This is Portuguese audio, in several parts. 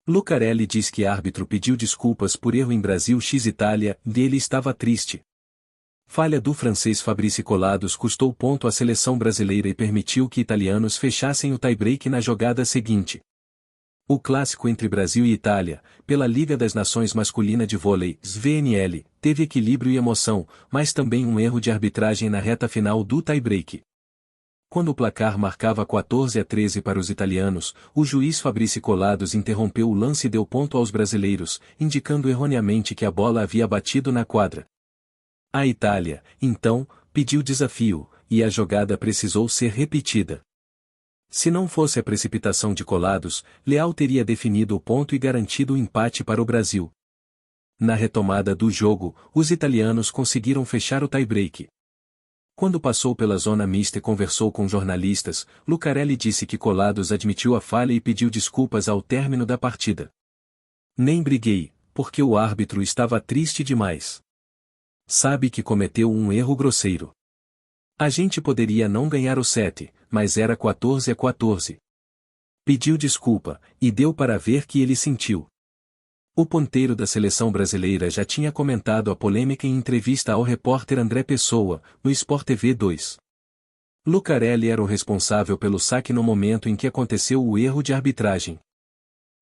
Lucarelli diz que árbitro pediu desculpas por erro em Brasil x Itália, e ele estava triste. Falha do francês Fabrice Colados custou ponto à seleção brasileira e permitiu que italianos fechassem o tie-break na jogada seguinte. O clássico entre Brasil e Itália, pela Liga das Nações Masculina de Vôlei, SVNL, teve equilíbrio e emoção, mas também um erro de arbitragem na reta final do tie-break. Quando o placar marcava 14-13 para os italianos, o juiz Fabrice Colados interrompeu o lance e deu ponto aos brasileiros, indicando erroneamente que a bola havia batido na quadra. A Itália, então, pediu desafio, e a jogada precisou ser repetida. Se não fosse a precipitação de Colados, Leal teria definido o ponto e garantido o empate para o Brasil. Na retomada do jogo, os italianos conseguiram fechar o tie-break. Quando passou pela zona mista e conversou com jornalistas, Lucarelli disse que Colados admitiu a falha e pediu desculpas ao término da partida. Nem briguei, porque o árbitro estava triste demais. Sabe que cometeu um erro grosseiro. A gente poderia não ganhar o set, mas era 14-14. Pediu desculpa, e deu para ver que ele sentiu. O ponteiro da seleção brasileira já tinha comentado a polêmica em entrevista ao repórter André Pessoa, no Sport TV 2. Lucarelli era o responsável pelo saque no momento em que aconteceu o erro de arbitragem.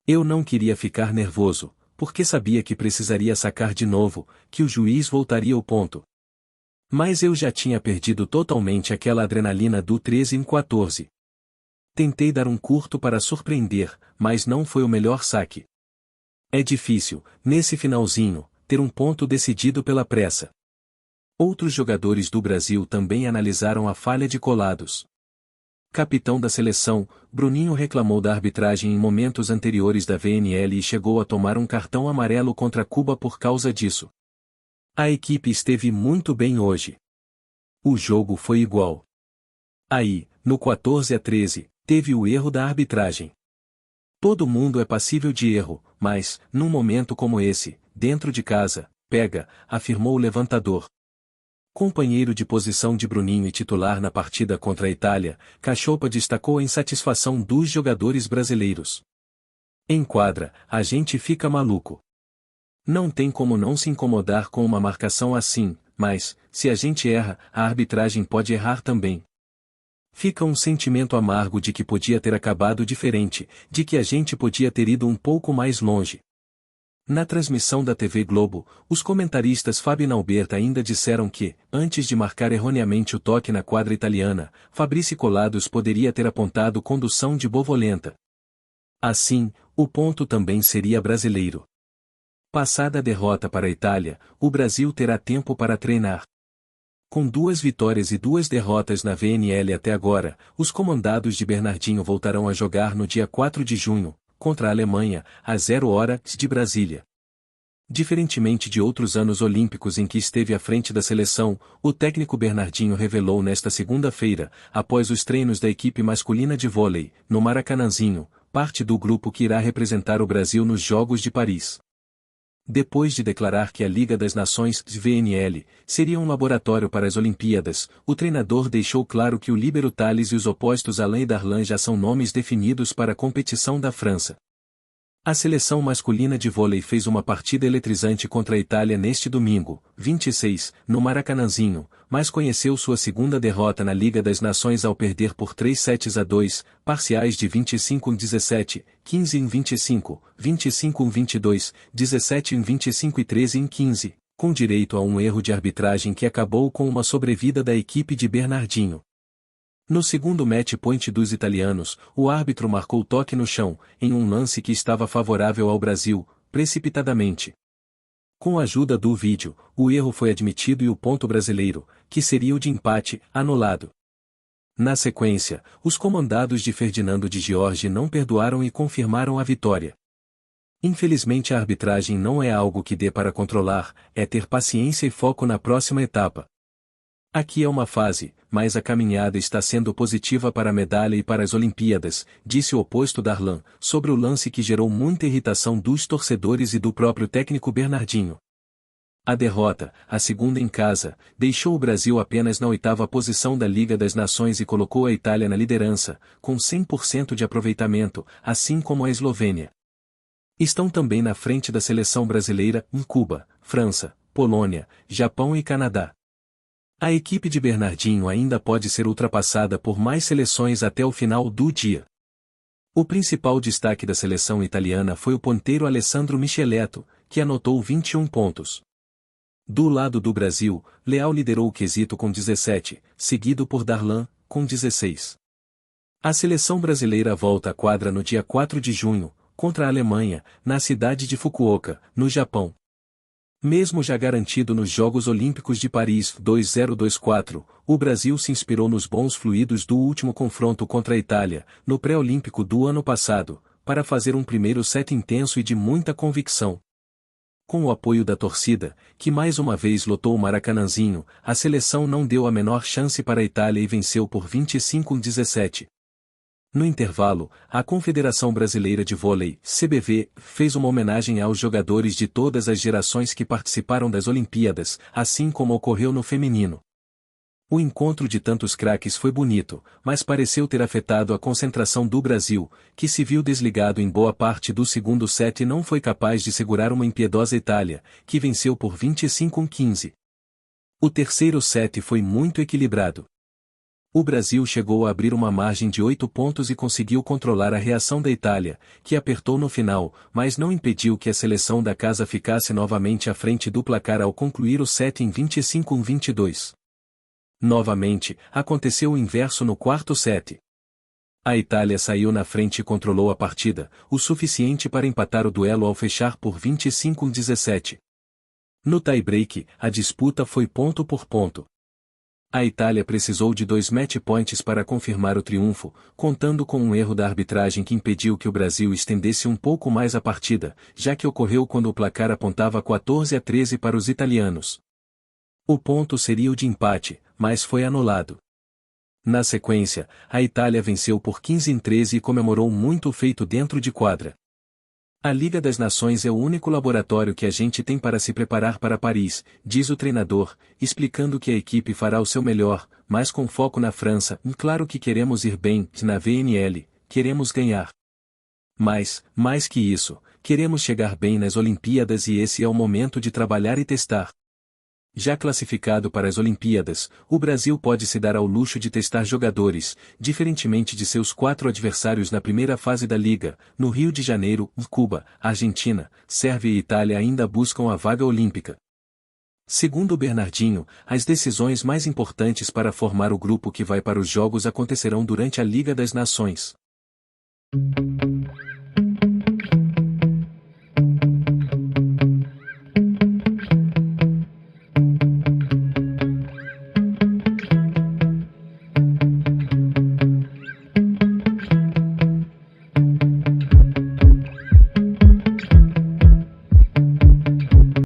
Eu não queria ficar nervoso, porque sabia que precisaria sacar de novo, que o juiz voltaria ao ponto. Mas eu já tinha perdido totalmente aquela adrenalina do 13-14. Tentei dar um curto para surpreender, mas não foi o melhor saque. É difícil, nesse finalzinho, ter um ponto decidido pela pressa. Outros jogadores do Brasil também analisaram a falha de Colados. Capitão da seleção, Bruninho reclamou da arbitragem em momentos anteriores da VNL e chegou a tomar um cartão amarelo contra Cuba por causa disso. A equipe esteve muito bem hoje. O jogo foi igual. Aí, no 14-13, teve o erro da arbitragem. Todo mundo é passível de erro, mas, num momento como esse, dentro de casa, pega, afirmou o levantador. Companheiro de posição de Bruninho e titular na partida contra a Itália, Cachopa destacou a insatisfação dos jogadores brasileiros. Em quadra, a gente fica maluco. Não tem como não se incomodar com uma marcação assim, mas, se a gente erra, a arbitragem pode errar também. Fica um sentimento amargo de que podia ter acabado diferente, de que a gente podia ter ido um pouco mais longe. Na transmissão da TV Globo, os comentaristas Fábio e Nauberta ainda disseram que, antes de marcar erroneamente o toque na quadra italiana, Fabrice Colados poderia ter apontado condução de Bovolenta. Assim, o ponto também seria brasileiro. Passada a derrota para a Itália, o Brasil terá tempo para treinar. Com 2 vitórias e 2 derrotas na VNL até agora, os comandados de Bernardinho voltarão a jogar no dia 4 de junho, contra a Alemanha, às 0 horas de Brasília. Diferentemente de outros anos olímpicos em que esteve à frente da seleção, o técnico Bernardinho revelou nesta segunda-feira, após os treinos da equipe masculina de vôlei, no Maracanãzinho, parte do grupo que irá representar o Brasil nos Jogos de Paris. Depois de declarar que a Liga das Nações, VNL, seria um laboratório para as Olimpíadas, o treinador deixou claro que o líbero Thales e os opostos Alain e Darlan já são nomes definidos para a competição da França. A seleção masculina de vôlei fez uma partida eletrizante contra a Itália neste domingo, 26, no Maracanãzinho, mas conheceu sua segunda derrota na Liga das Nações ao perder por 3-2, parciais de 25-17, 15-25, 25-22, 17-25 e 13-15, com direito a um erro de arbitragem que acabou com uma sobrevida da equipe de Bernardinho. No segundo match point dos italianos, o árbitro marcou toque no chão, em um lance que estava favorável ao Brasil, precipitadamente. Com a ajuda do vídeo, o erro foi admitido e o ponto brasileiro, que seria o de empate, anulado. Na sequência, os comandados de Ferdinando de Giorgi não perdoaram e confirmaram a vitória. Infelizmente a arbitragem não é algo que dê para controlar, é ter paciência e foco na próxima etapa. Aqui é uma fase, mas a caminhada está sendo positiva para a medalha e para as Olimpíadas, disse o oposto Darlan, sobre o lance que gerou muita irritação dos torcedores e do próprio técnico Bernardinho. A derrota, a segunda em casa, deixou o Brasil apenas na 8ª posição da Liga das Nações e colocou a Itália na liderança, com 100% de aproveitamento, assim como a Eslovênia. Estão também na frente da seleção brasileira em Cuba, França, Polônia, Japão e Canadá. A equipe de Bernardinho ainda pode ser ultrapassada por mais seleções até o final do dia. O principal destaque da seleção italiana foi o ponteiro Alessandro Micheletto, que anotou 21 pontos. Do lado do Brasil, Leao liderou o quesito com 17, seguido por Darlan, com 16. A seleção brasileira volta à quadra no dia 4 de junho, contra a Alemanha, na cidade de Fukuoka, no Japão. Mesmo já garantido nos Jogos Olímpicos de Paris 2024, o Brasil se inspirou nos bons fluidos do último confronto contra a Itália, no pré-olímpico do ano passado, para fazer um primeiro set intenso e de muita convicção. Com o apoio da torcida, que mais uma vez lotou o Maracanãzinho, a seleção não deu a menor chance para a Itália e venceu por 25-17. No intervalo, a Confederação Brasileira de Vôlei, CBV, fez uma homenagem aos jogadores de todas as gerações que participaram das Olimpíadas, assim como ocorreu no feminino. O encontro de tantos craques foi bonito, mas pareceu ter afetado a concentração do Brasil, que se viu desligado em boa parte do segundo set e não foi capaz de segurar uma impiedosa Itália, que venceu por 25-15. O terceiro set foi muito equilibrado. O Brasil chegou a abrir uma margem de 8 pontos e conseguiu controlar a reação da Itália, que apertou no final, mas não impediu que a seleção da casa ficasse novamente à frente do placar ao concluir o set em 25-22. Novamente, aconteceu o inverso no quarto set. A Itália saiu na frente e controlou a partida, o suficiente para empatar o duelo ao fechar por 25-17. No tie-break, a disputa foi ponto por ponto. A Itália precisou de 2 match points para confirmar o triunfo, contando com um erro da arbitragem que impediu que o Brasil estendesse um pouco mais a partida, já que ocorreu quando o placar apontava 14-13 para os italianos. O ponto seria o de empate, mas foi anulado. Na sequência, a Itália venceu por 15-13 e comemorou muito o feito dentro de quadra. A Liga das Nações é o único laboratório que a gente tem para se preparar para Paris, diz o treinador, explicando que a equipe fará o seu melhor, mas com foco na França. Claro que queremos ir bem na VNL, queremos ganhar. Mas, mais que isso, queremos chegar bem nas Olimpíadas e esse é o momento de trabalhar e testar. Já classificado para as Olimpíadas, o Brasil pode se dar ao luxo de testar jogadores, diferentemente de seus 4 adversários na primeira fase da Liga. No Rio de Janeiro, Cuba, Argentina, Sérvia e Itália ainda buscam a vaga olímpica. Segundo Bernardinho, as decisões mais importantes para formar o grupo que vai para os Jogos acontecerão durante a Liga das Nações.